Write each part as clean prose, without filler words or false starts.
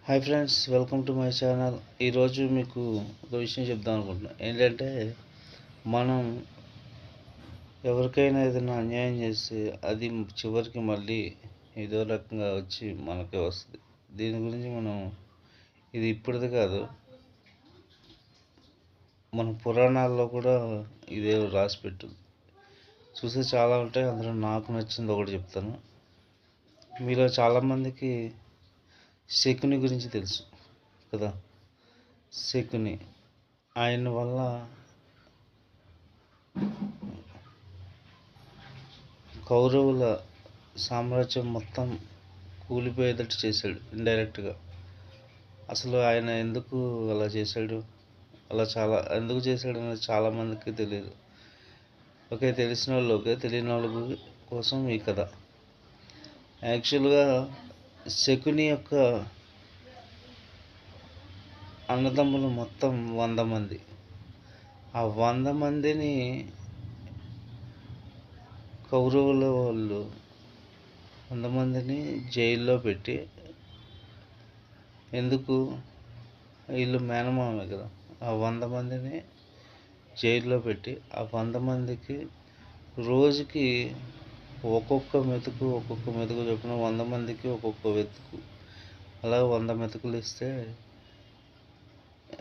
Hi friends, welcome to my channel. ఈరోజు మీకు ఒక విషయం చెప్దాం అనుకుంటున్నాను. ఏంటంటే, మనం ఎవరికైనా ఏదైనా అన్యాయం చేస్తే అది చివరికి మళ్ళీ ఏదో రకంగా వచ్చి మనకే వస్తుంది. దీని గురించి ఇది ఇప్పటిది కాదు, మన పురాణాల్లో కూడా ఇదే రాసి పెట్టింది. చూస్తే చాలా ఉంటాయి, అందులో నాకు నచ్చింది ఒకటి చెప్తాను. మీలో చాలామందికి శకుని గురించి తెలుసు కదా. శకుని ఆయన వల్ల కౌరవుల సామ్రాజ్యం మొత్తం కూలిపోయేటట్టు చేశాడు ఇండైరెక్ట్గా. అసలు ఆయన ఎందుకు అలా చేశాడు, ఎందుకు చేశాడు అనేది చాలామందికి తెలియదు. ఓకే, తెలిసిన వాళ్ళు ఓకే, తెలియని వాళ్ళ కోసం ఈ కథ. యాక్చువల్గా శకుని యొక్క అన్నదమ్ములు మొత్తం 100 మంది. ఆ 100 మందిని కౌరవుల వాళ్ళు 100 మందిని జైల్లో పెట్టి, ఎందుకు, వీళ్ళు మేనమామే కదా, ఆ 100 మందిని జైల్లో పెట్టి ఆ 100 మందికి రోజుకి ఒక్కొక్క మెతుకు చొప్పున 100 మందికి ఒక్కొక్క మెతుకు, అలా 100 మెతుకులు ఇస్తే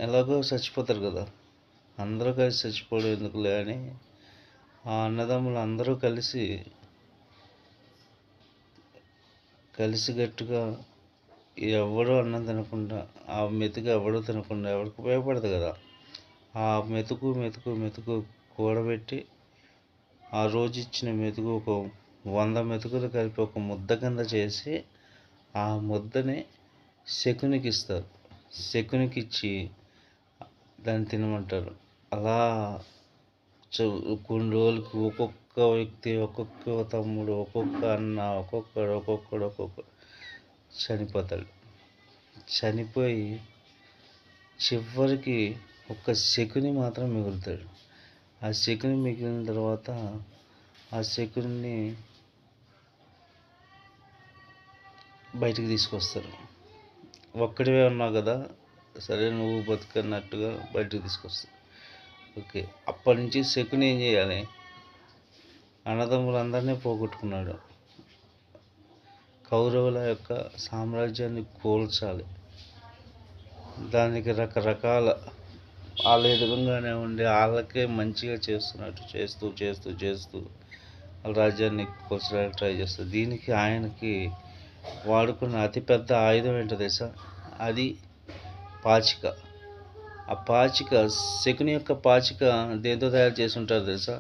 ఎలాగో చచ్చిపోతారు కదా. అందరూ కలిసి చచ్చిపోవడం ఎందుకులే అని ఆ అన్నదమ్ములు అందరూ కలిసిగట్టుగా ఎవడూ అన్నం తినకుండా, ఆ మెతుకు ఎవడూ తినకుండా, ఎవరికి ఉపయోగపడదు కదా, ఆ మెతుకు కూడబెట్టి ఆ రోజు ఇచ్చిన మెతుకు ఒక 100 మెతుకులు కలిపి ఒక ముద్ద కింద చేసి ఆ ముద్దని శకునికి ఇస్తారు. శకునికి ఇచ్చి దాన్ని తినమంటారు. అలా కొన్ని రోజులకి ఒక్కొక్క వ్యక్తి, ఒక్కొక్క తమ్ముడు, ఒక్కొక్క అన్న, ఒక్కొక్కడు చనిపోతాడు. చనిపోయి చివరికి ఒక్క శకుని మాత్రం మిగులుతాడు. ఆ శకుని మిగిలిన తర్వాత ఆ శకుని బయటికి తీసుకొస్తారు. ఒక్కడివే ఉన్నావు కదా, సరే నువ్వు బతుకన్నట్టుగా బయటకు తీసుకొస్తావు. ఓకే, అప్పటి నుంచి శకుని ఏం చేయాలి, అన్నదమ్ములందరినీ పోగొట్టుకున్నాడు. కౌరవుల యొక్క సామ్రాజ్యాన్ని కూల్చాలి. దానికి రకరకాల వాళ్ళ ఎదురుగానే ఉండి వాళ్ళకే మంచిగా చేస్తూ వాళ్ళ రాజ్యాన్ని కూల్చడానికి ట్రై చేస్తారు. దీనికి ఆయనకి వాడుకున్న అతిపెద్ద ఆయుధం ఏంటో తెలుసా, అది పాచిక. ఆ పాచిక, శకుని యొక్క పాచిక దేంతో తయారు చేసి ఉంటారు తెలుసా,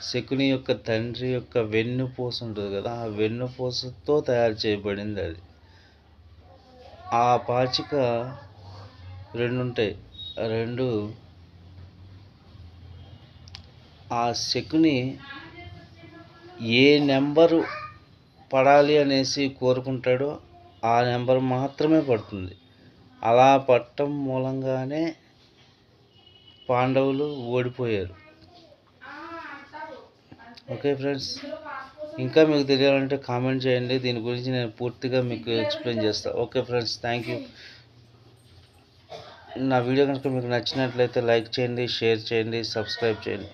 శకుని యొక్క తండ్రి యొక్క వెన్నుపూస ఉంటుంది కదా, ఆ వెన్నుపూసతో తయారు చేయబడింది అది. ఆ పాచిక 2 ఉంటాయి. ఆ శకుని ఏ నెంబరు పడాలి అనేసి కోరుకుంటాడో ఆ నెంబర్ మాత్రమే పడుతుంది. అలా పట్టడం మూలంగానే పాండవులు ఓడిపోయారు. ఓకే ఫ్రెండ్స్, ఇంకా మీకు తెలియాలంటే కామెంట్ చేయండి. దీని గురించి నేను పూర్తిగా మీకు ఎక్స్ప్లెయిన్ చేస్తాను. Okay friends, thank you. నా వీడియో కనుక మీకు నచ్చినట్లయితే లైక్ చేయండి, షేర్ చేయండి, సబ్స్క్రైబ్ చేయండి.